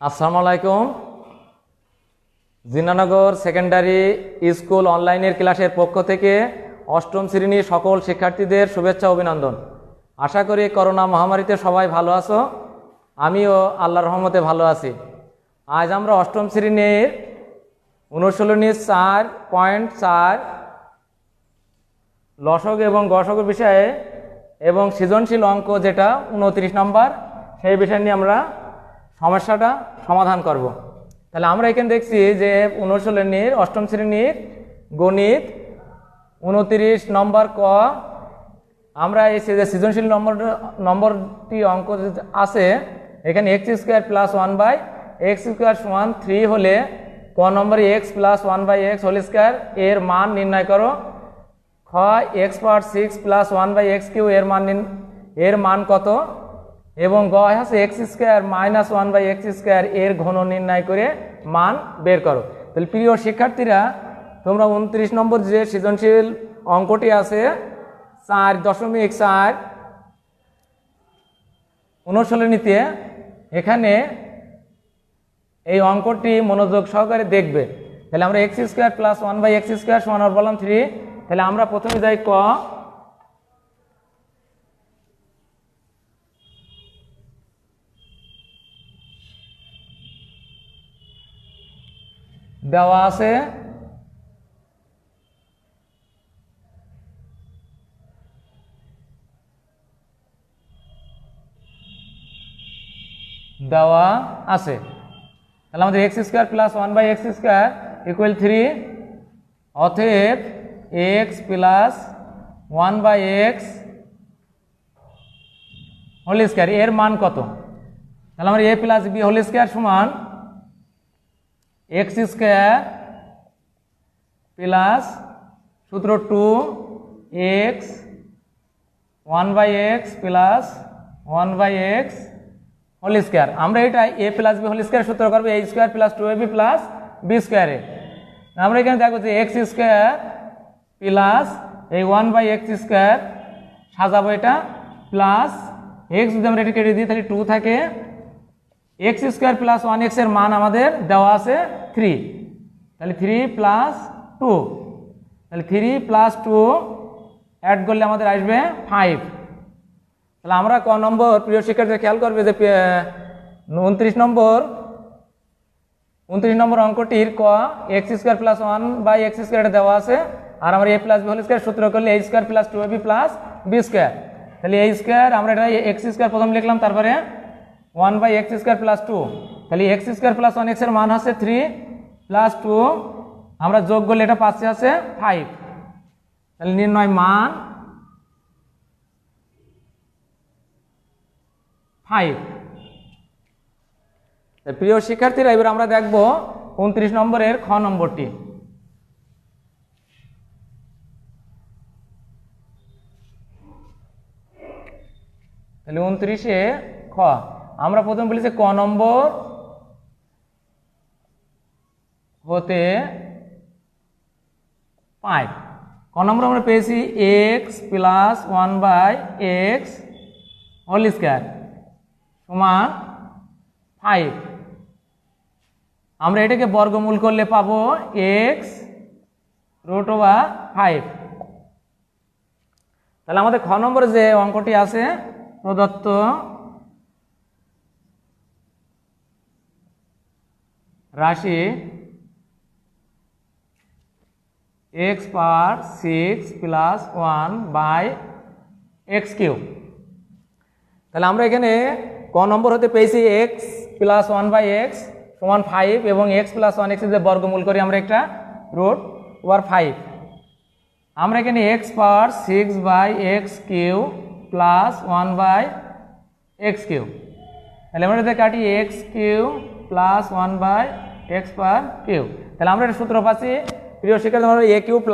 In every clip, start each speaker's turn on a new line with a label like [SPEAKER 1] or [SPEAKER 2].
[SPEAKER 1] আসসালামু আলাইকুম। জিনানগর secondary school অনলাইনের ক্লাসের পক্ষ থেকে অষ্টম শ্রেণীর সকল শিক্ষার্থীদের শুভেচ্ছা অভিনন্দন। আশা করি করোনা মহামারীতে সবাই ভালো আছো, আমিও আল্লাহর রহমতে ভালো আছি। আজ আমরা অষ্টম শ্রেণীর অনুশীলনী 4.4 লসক এবং গসক বিষয়ে এবং সৃজনশীল অঙ্ক যেটা 29 নম্বর, সেই বিষয় নিয়ে আমরা সমস্যাটা সমাধান করব। তাহলে আমরা এখানে দেখছি যে অনুশীলনীর অষ্টম শ্রেণীর গণিত 29 নম্বর ক, আমরা এই যে সৃজনশীল নম্বরটি অঙ্ক আছে এখানে x² + 1/x² = 3 হলে ক নম্বরে x + 1/x² এর মান নির্ণয় করো। খ x⁻6 + 1/x³ এর মান কত, এবং গ আছে x² - 1/x² এর ঘন নির্ণয় করে মান বের করো। তাহলে প্রিয় শিক্ষার্থীরা, তোমরা 29 নম্বর যে সৃজনশীল অঙ্কটি আছে 4.4 অনুশীলনীতে, এখানে এই অঙ্কটি মনোযোগ সহকারে দেখবে। তাহলে আমরা x² + 1/x² সমান বললাম 3। তাহলে আমরা প্রথমে যাই ক, দেওয়া আছে তাহলে আমাদের x² + 1/x² = 3, অতএব x + 1/x² এর মান কত। তাহলে আমরা a + b² সমান x² প্লাস সূত্র 2x 1/x প্লাস 1/x²। আমরা এটা a + b² সূত্র করবো a² + 2ab + b²। আমরা এখানে দেখবো যে x² প্লাস এই 1/x² সাজাবো, এটা প্লাস x যদি আমরা এটা কেটে দিই তাহলে 2 থাকে। x² + 1x এর মান আমাদের দেওয়া আছে 3, তাহলে 3 + 2, তাহলে 3 + 2 অ্যাড করলে আমাদের আসবে 5। তাহলে আমরা ক নম্বর, প্রিয় শিক্ষার্থীরা খেয়াল করবে যে 29 নম্বর অঙ্কটির ক x² + 1/x² দেওয়া আছে, আর আমরা a + b² সূত্র করলে a² + 2ab + b²। তাহলে a² আমরা এটা x² প্রথম লিখলাম, তারপরে 1/x² + 2, তাহলে x² + 1x এর মান হচ্ছে 3 + 2, আমরা যোগ করলে এটা পাচ্ছে আছে 5। তাহলে নির্ণয় মান 5। প্রিয় শিক্ষার্থীরা, এবার আমরা দেখব 29 নম্বরের খ নম্বরটি। তাহলে 29-এ খ আমরা প্রথম বলেছি ক নম্বর হতে 5। ক নম্বর আমরা পেয়েছি x + 1/x² সমান 5। আমরা এটাকে বর্গমূল করলে পাবো x√5। তাহলে আমাদের খ নম্বরে যে অঙ্কটি আছে, প্রদত্ত রাশি x⁻6 + 1/x³। তাহলে আমরা এখানে ক নম্বর হতে পেয়েছি x + 1/x সমান 5, এবং x + 1x যে বর্গমূল করি আমরা একটা √5। আমরা এখানে x⁻6/x³ + 1/x³, তাহলে আমরা এটা কাটি x³ + 1/x³। তাহলে আমরা একটা সূত্র পাচ্ছি, প্রিয় শিক্ষার্থী, আমরা a³ +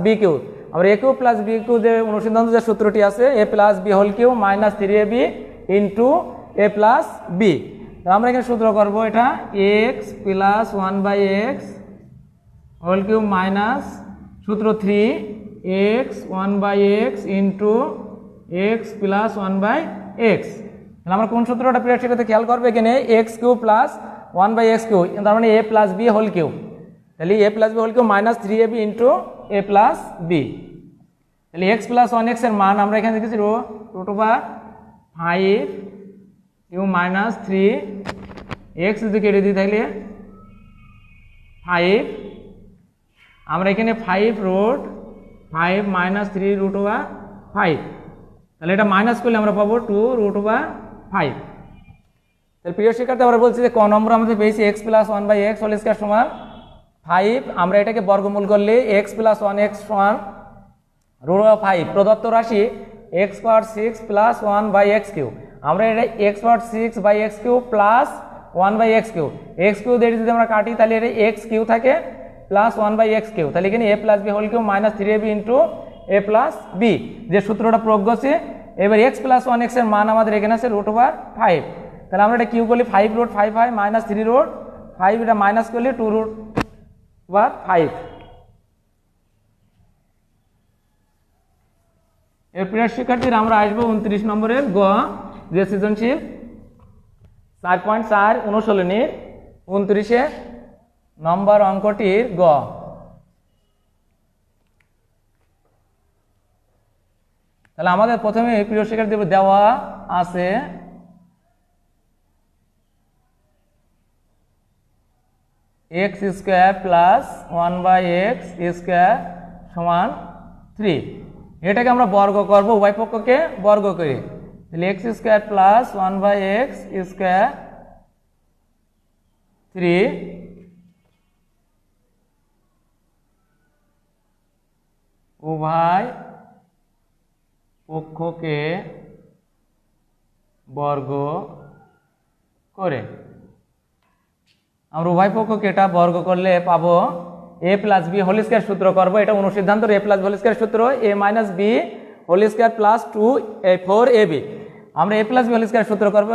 [SPEAKER 1] b³। আমরা a³ + b³ যে অনুসিদ্ধান্ত যে সূত্রটি আছে a + b³ - 3ab * a + b। আমরা এখানে সূত্র করব এটা x + 1/x³ মাইনাস সূত্র 3x 1/x * x + 1/x। তাহলে আমরা কোন সূত্রটা প্রিয় শিক্ষার্থী খেয়াল করবে, এখানে x³ + 1/x কিউ, তার মানে a plus B whole cube. তাহলে a plus B whole cube minus 3ab into a plus B. তাহলে x প্লাস 1x এর মান আমরা এখানে দেখেছি root over 5 cube minus 3 x যদি কেটে দিই তাহলে 5, আমরা এখানে 5 রুট 5 মাইনাস 3 রুট ওভার 5, তাহলে এটা মাইনাস করলে আমরা পাবো 2 রুট ওভার 5। তাহলে প্রিয় শিক্ষার্থী আমরা বলছি যে ক নম্বর আমাদের পেয়েছি x plus 1/x whole square সমান 5, আমরা এটাকে বর্গমূল করলে x প্লাস 1x সমান রুট ওভার 5, প্রদত্ত রাশি x পাওয়ার 6 প্লাস 1/x কিউ, আমরা এটা x power 6/x cube plus 1/x cube, x cube দিয়ে যদি আমরা কাটি তাহলে এটা x কিউ থাকে প্লাস 1/x কিউ, তাহলে এখানে a plus B whole cube minus 3ab into a plus B যে সূত্রটা প্রয়োগ করছে। এবার x প্লাস 1x এর মান আমাদের এখানে আছে রুট ওভার 5, তাহলে আমরা এটা কিউ করলে 5 রুট 5 মাইনাস 3 রুট 5, এটা মাইনাস করলে 2 রুট ওভার 5। এর প্রিয় শিক্ষার্থীরা আমরা আসবো 29 নম্বরের গ, যে সৃজনশীল 4.4 অনুশীলনীর 29 নম্বর অঙ্কটির গ। তাহলে আমাদের প্রথমে প্রিয় শিক্ষার্থী দেওয়া আছে x square plus 1/x square সমান 3, এটাকে আমরা বর্গ করব, উভয় পক্ষকে বর্গ করি, তাহলে x square plus 1/x square 3 উভয় পক্ষকে বর্গ করে, আমরা উভয় পক্ষকে এটা বর্গ করলে পাবো a plus B whole square সূত্র করব, এটা অনুসিদ্ধান্ত a প্লাস হোল স্কয়ার সূত্র a minus B whole square plus 4ab, আমরা a plus B whole square সূত্র করব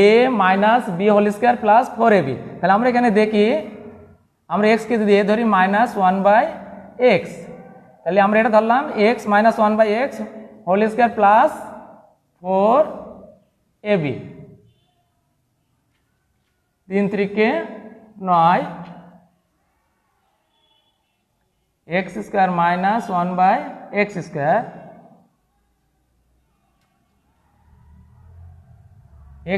[SPEAKER 1] a minus B whole square plus 4ab। তাহলে আমরা এখানে দেখি, আমরা x কে যদি a ধরি মাইনাস 1/x, তাহলে আমরা এটা ধরলাম x minus 1/x whole square plus 4ab, 3 3 9, x square minus 1/x square,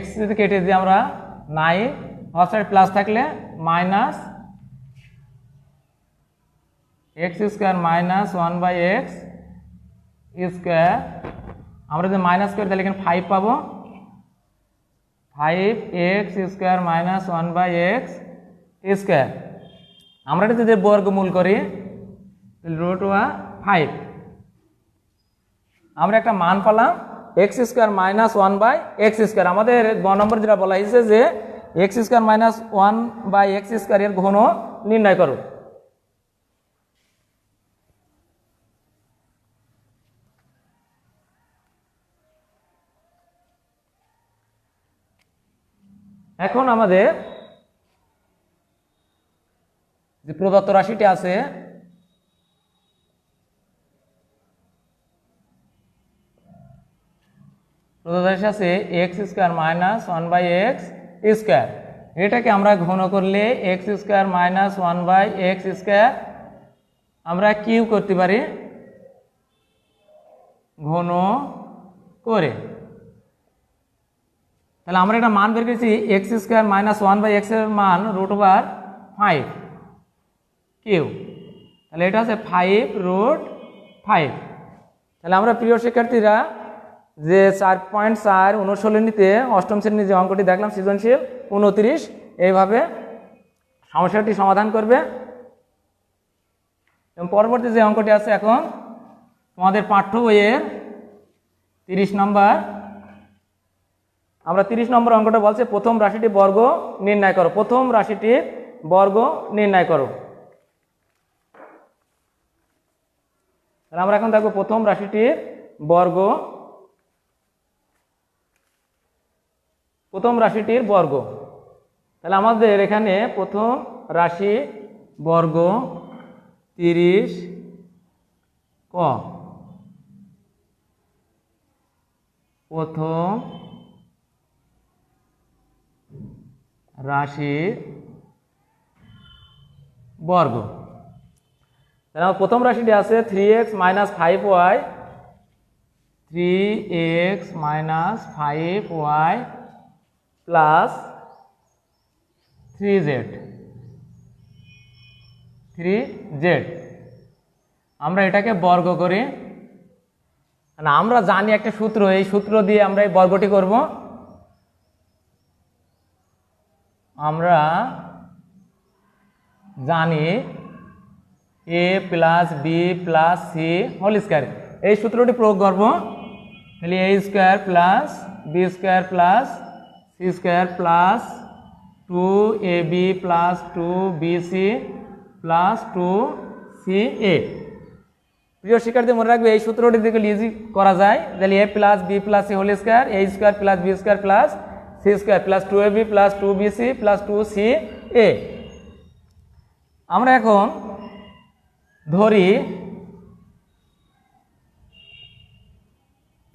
[SPEAKER 1] x যদি কেটে দিই আমরা 9, অপসাইড প্লাস থাকলে minus x square minus 1/x square, আমরা যদি মাইনাস করি তাহলে এখানে 5 পাবো, 5x square minus 1/x square, আমরা এটা যদি বর্গমূল করি রুট ওভার 5, আমরা একটা মান পেলাম x square minus 1/x square. আমাদের গ নম্বর যেটা বলা হয়েছে যে x square minus 1/x square এর ঘন নির্ণয় করো। এখন আমাদের যে প্রদত্ত রাশিটি আছে প্রদত্ত রাশি আছে x square minus 1/x square, এটাকে আমরা ঘন করলে x square minus 1/x square আমরা কিউ করতে পারি ঘন করে, তাহলে আমরা এটা মান বের করেছি x স্কয়ার মাইনাস 1/x এর মান রুট ওভার 5 কিউ, তাহলে এটা হচ্ছে 5 রুট 5। তাহলে আমরা প্রিয় শিক্ষার্থীরা যে 4.4 অনুশীলনীতে অষ্টম শ্রেণীর যে অঙ্কটি দেখলাম সৃজনশীল 29, এইভাবে সমস্যাটি সমাধান করবে। এবং পরবর্তী যে অঙ্কটি আছে এখন তোমাদের পাঠ্য বইয়ের 30 নম্বর, আমরা 30 নম্বর অঙ্কটা বলছে প্রথম রাশিটি বর্গ নির্ণয় করো, প্রথম রাশিটির বর্গ নির্ণয় করো। তাহলে আমরা এখন দেখবো প্রথম রাশিটির বর্গ, প্রথম রাশিটির বর্গ। তাহলে আমাদের এখানে প্রথম রাশি বর্গ 30 ক, প্রথম রাশির বর্গ। তাহলে আমার প্রথম রাশিটি আছে 3x - 5y, 3x - 5y plus 3z। আমরা এটাকে বর্গ করি। না, আমরা জানি একটা সূত্র, এই সূত্র দিয়ে আমরা এই বর্গটি করব। আমরা জানি a plus B plus C whole square, এই সূত্রটি প্রয়োগ করব। তাহলে a square plus B square plus C square plus 2ab plus 2bc plus 2ca। প্রিয় শিক্ষার্থী, মনে রাখবে এই সূত্রটি থেকে ইজি করা যায়। তাহলে a plus B plus C whole square, a square plus B square plus C square plus 2ab plus 2bc plus 2ca। আমরা এখন ধরি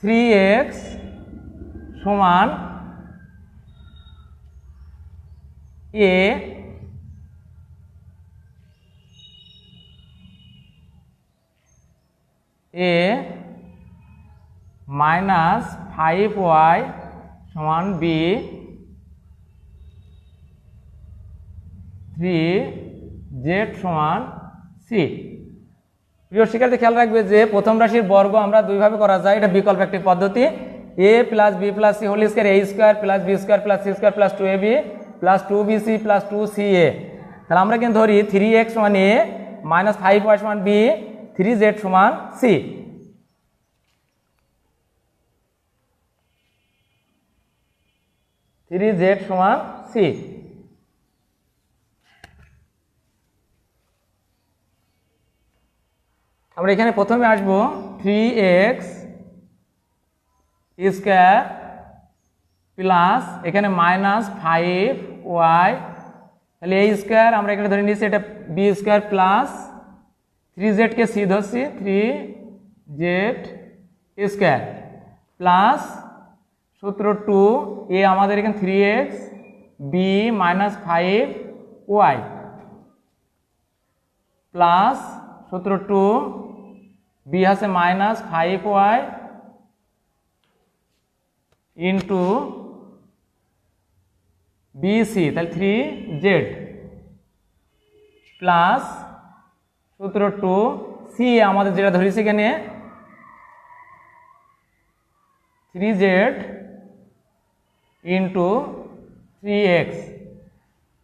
[SPEAKER 1] 3x সমান a মাইনাস 5y সমান b, 3z সমান c। প্রিয় শিক্ষার্থী, খেয়াল রাখবে যে প্রথম রাশির বর্গ আমরা দুইভাবে করা যায়, এটা বিকল্প একটি পদ্ধতি। a plus B plus C whole square, a square plus B square plus C square plus 2ab plus 2bc plus 2ca। তাহলে আমরা কিন্তু ধরি 3x সমান a মাইনাস 5y সমান b, 3z সমান c। আমরা এখানে প্রথমে আসব 3x স্কয়ার প্লাস এখানে মাইনাস 5y, তাহলে a স্কয়ার আমরা এখানে ধরে নিয়েছি এটা b স্কয়ার প্লাস 3z কে c ধরছি 3z স্কয়ার প্লাস সূত্র 2 a আমাদের এখানে 3x b minus 5y plus সূত্র 2 b আছে মাইনাস 5y ইন্টু bc, তাহলে 3z প্লাস সূত্র 2 c আমাদের যেটা ধরেছি এখানে 3z ইন্টু 3x।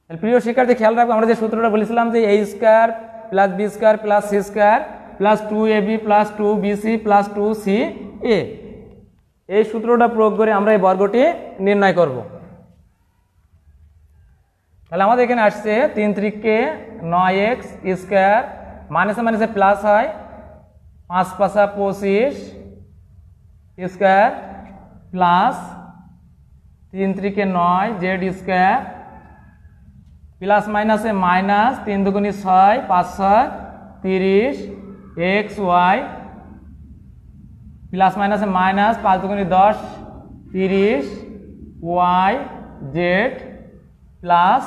[SPEAKER 1] তাহলে প্রিয় শিক্ষার্থী, খেয়াল রাখবো আমরা যে সূত্রটা বলেছিলাম যে a square plus B square plus C square plus 2ab plus 2bc plus 2ca, এই সূত্রটা প্রয়োগ করে আমরা এই বর্গটি নির্ণয় করব। তাহলে আমাদের এখানে আসছে 3 3 9x স্কয়ার, মাইনাসে মাইনাসে প্লাস হয় 5 5 25 square plus 3 3 9 z square plus মাইনাসে মাইনাস 3 2 6 5 6 30 xy প্লাস মাইনাসে minus 5 2 10 30 y z plus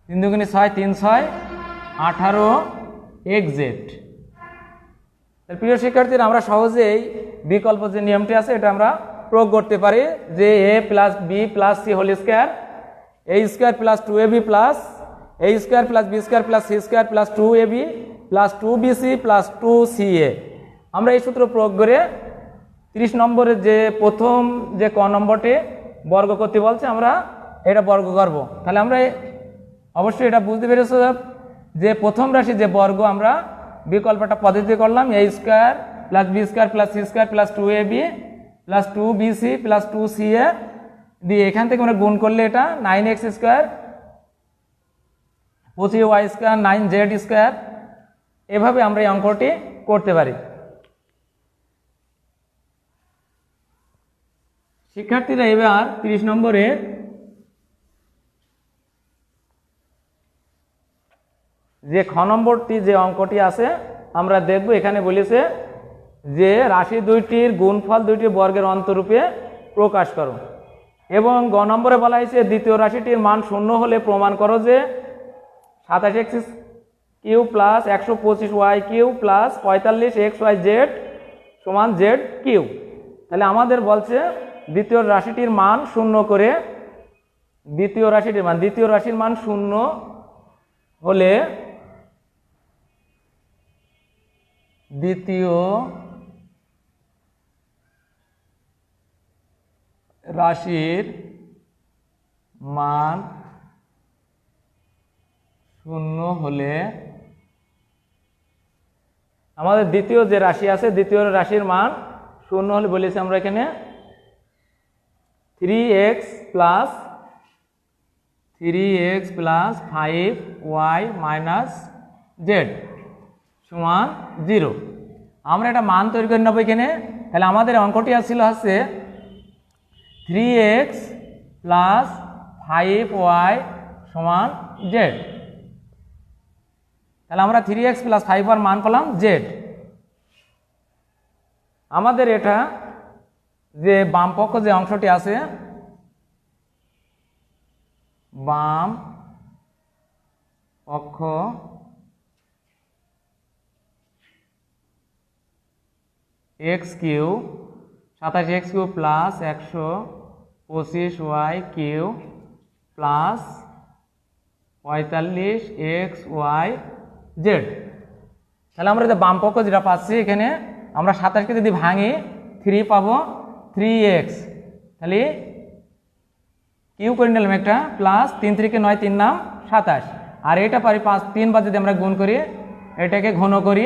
[SPEAKER 1] 3 2 6 3 6 18 xz। প্রিয় শিক্ষার্থীরা, আমরা সহজেই বিকল্প যে নিয়মটি আছে এটা আমরা প্রয়োগ করতে পারি যে a plus B plus C whole square, a square plus 2ab plus a square plus B square plus C square plus 2ab plus 2bc plus 2ca। আমরা এই সূত্র প্রয়োগ করে 30 নম্বরের যে প্রথম যে ক নম্বরটি বর্গ করতে বলছে আমরা এটা বর্গ করব। তাহলে আমরা অবশ্যই এটা বুঝতে পেরেছি যে প্রথম রাশি যে বর্গ আমরা বিকল্পটা পদ্ধতি করলাম a square plus B square plus C square plus 2ab plus 2bc plus 2ca দিয়ে এখান থেকে আমরা গুণ করলে এটা 9x square 25y square 9z square, এভাবে আমরা এই অঙ্কটি করতে পারি। শিক্ষার্থীরা, এবার 30 নম্বরে যে খ নম্বরটি যে অঙ্কটি আছে আমরা দেখব। এখানে বলেছে যে রাশি দুইটির গুণফল দুইটি বর্গের অন্তরূপে প্রকাশ করো। এবং গ নম্বরে বলা হয়েছে দ্বিতীয় রাশিটির মান শূন্য হলে প্রমাণ করো যে 27x cube plus 125y cube plus 45xyz সমান জেড কিউ। তাহলে আমাদের বলছে দ্বিতীয় রাশিটির মান শূন্য করে দ্বিতীয় রাশির মান শূন্য হলে দ্বিতীয় রাশির মান শূন্য হলে আমাদের দ্বিতীয় যে রাশি আছে দ্বিতীয় রাশির মান শূন্য হলে বলেছি আমরা এখানে 3x plus 5y minus Z সমান 0। আমরা একটা মান তৈরি করে নেবো এখানে। তাহলে আমাদের অঙ্কটি ছিল হচ্ছে 3x প্লাস 5y সমান জেড। তাহলে আমরা 3x প্লাস 5y মান পেলাম জেড। আমাদের এটা যে বাম পক্ষ যে অংশটি আছে বাম পক্ষ x cube 27x cube plus 125y cube plus 45xyz। তাহলে আমরা যে বাম পক্ষ যেটা পাচ্ছি এখানে আমরা 27কে যদি ভাঙি 3 পাবো 3x। তাহলে কিউ করে নিলাম একটা প্লাস 3 3 9 3 নাম 27। আর এটা পারি 5 3 বার যদি আমরা গুণ করি এটাকে ঘন করি,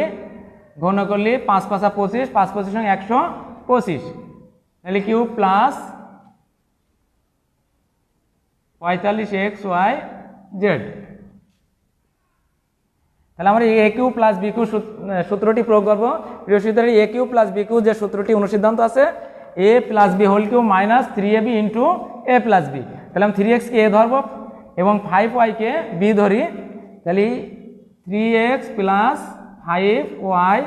[SPEAKER 1] ঘন করলে 5 5 25, 5 25 সঙ্গে 125। তাহলে কিউ প্লাস 45xyz। তাহলে আমরা A cube plus B cube সূত্রটি প্রয়োগ করবো। প্রিয় শিক্ষার্থী, A cube plus B cube যে সূত্রটি অনুসিদ্ধান্ত আছে A plus B whole cube minus 3ab into A plus B. তাহলে আমি 3x কে এ ধরবো এবং 5y কে বি ধরি। তাহলে 3x plus 5y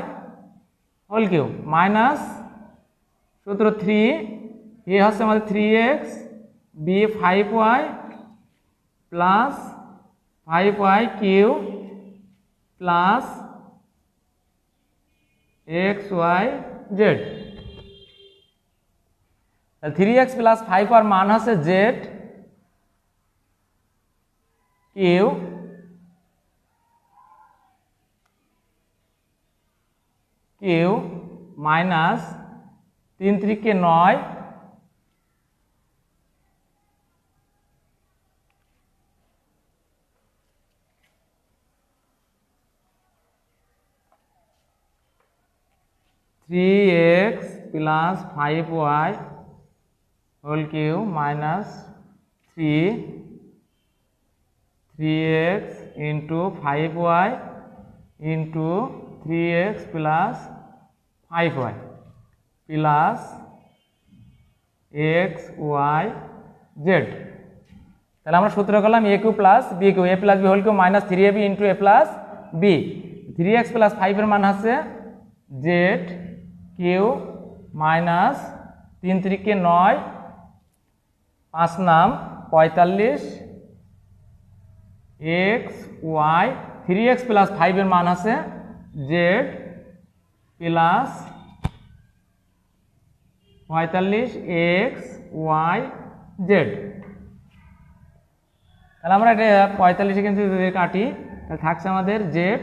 [SPEAKER 1] whole cube minus সূত্র 3 এ হচ্ছে আমাদের 3x B 5y plus 5y cube plus xyz। 3x plus 5 আর মান হচ্ছে z কিউ মাইনাস 3 3 কে 9 3x plus 5y whole cube minus 3x into 5y into 3x plus 5y plus xyz। তাহলে আমরা সূত্র করলাম A cube plus B cube, A plus B whole cube minus 3ab into A plus B. 3x plus 5 এর মান হচ্ছে Z Q minus 3 3 কে 9 5 নাম 45 xy। 3x plus 5 এর মান আছে জেড প্লাস 45 xyz। তাহলে আমরা এটা 45 কিন্তু যদি কাটি তাহলে থাকছে আমাদের জেড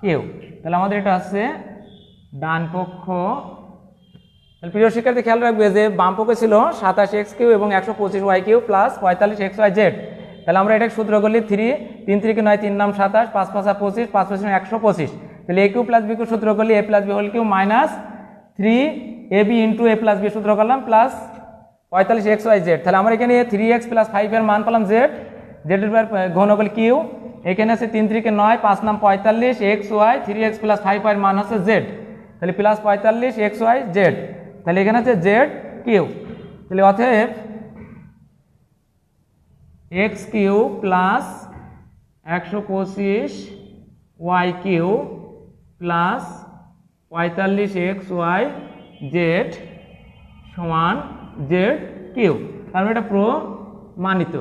[SPEAKER 1] কিউ। তাহলে আমাদের এটা হচ্ছে ডান পক্ষ। তাহলে প্রিয় শিক্ষার্থী খেয়াল রাখবে যে বাম পক্ষে ছিল 27x কিউ এবং 125y কিউ প্লাস 45xyz। তাহলে আমরা এটা সূত্র করলে 3 3 কে 9 3 নাম 27, 5 5 25, 5 5 125। তাহলে A cube plus B cube সূত্র করলে A plus B whole cube minus 3ab into A plus B সূত্র করলাম প্লাস 45xyz। তাহলে আমরা এখানে 3x প্লাস 5 এর মান পেলাম জেড, জেড এর ঘন করলে কিউ, এখানে আছে 3 3 কে 9 5 নাম 45 xy, 3x প্লাস 5 এর মান হচ্ছে জেড। তাহলে প্লাস 45 xyz। তাহলে এখানে আছে জেড কিউ। তাহলে অতএব x cube plus 125y cube plus 45 xyz সমান জেড কিউ। কারণ এটা প্রমাণিত।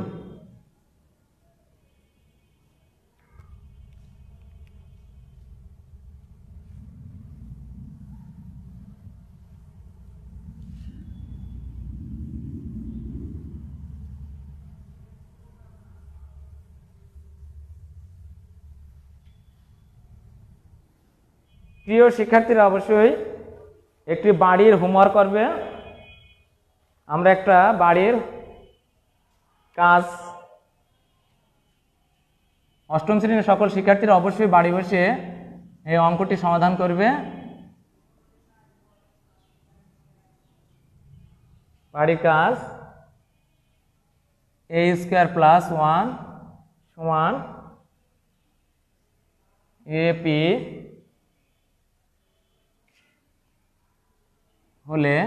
[SPEAKER 1] প্রিয় শিক্ষার্থীরা অবশ্যই একটি বাড়ির হোমওয়ার্ক করবে। আমরা একটা বাড়ির কাজ অষ্টম শ্রেণীর সকল শিক্ষার্থীরা অবশ্যই বাড়ি বসে এই অঙ্কটি সমাধান করবে। বাড়ির কাজ a স্কয়ার প্লাস 1 সমান ap হলে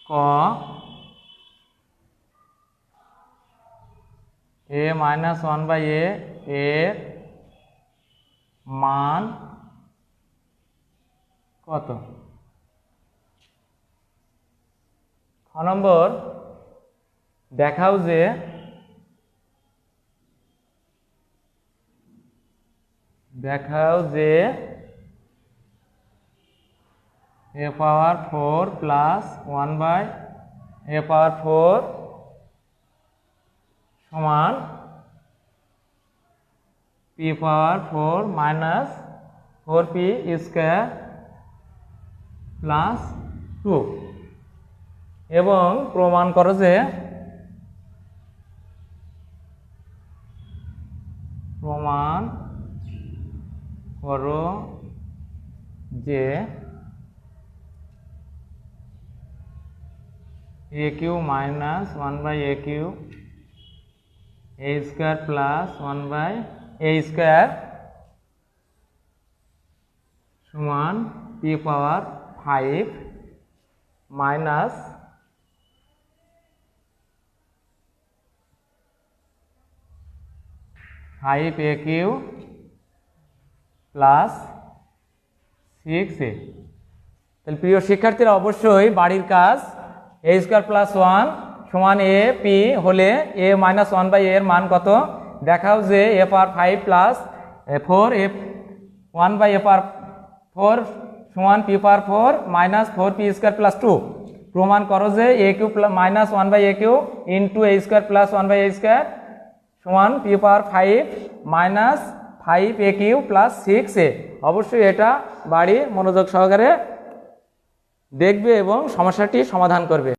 [SPEAKER 1] ক a মাইনাস 1/a এর মান কত? খ নম্বর, দেখাও যে a power 4 plus 1/a power 4 সমান p power 4 minus 4p square plus 2 এবং প্রমাণ করো যে a cube minus 1/a cube a square plus 1/a square সমান p power 5 minus 5a cube plus 6a। তাহলে প্রিয় শিক্ষার্থীরা অবশ্যই বাড়ির কাজ a স্কয়ার প্লাস 1 সমান a p হলে a মাইনাস 1/a এর মান কত? দেখাও যে a power 5 plus 4 a 1/a power 4 সমান p power 4 minus 4p square plus 2। প্রমাণ করো যে a cube minus 1/a cube into a square plus 1/a square সমান p power 5 minus 5a cube plus 6a। অবশ্যই এটা বাড়ি মনোযোগ সহকারে দেখবে এবং সমস্যাটি সমাধান করবে।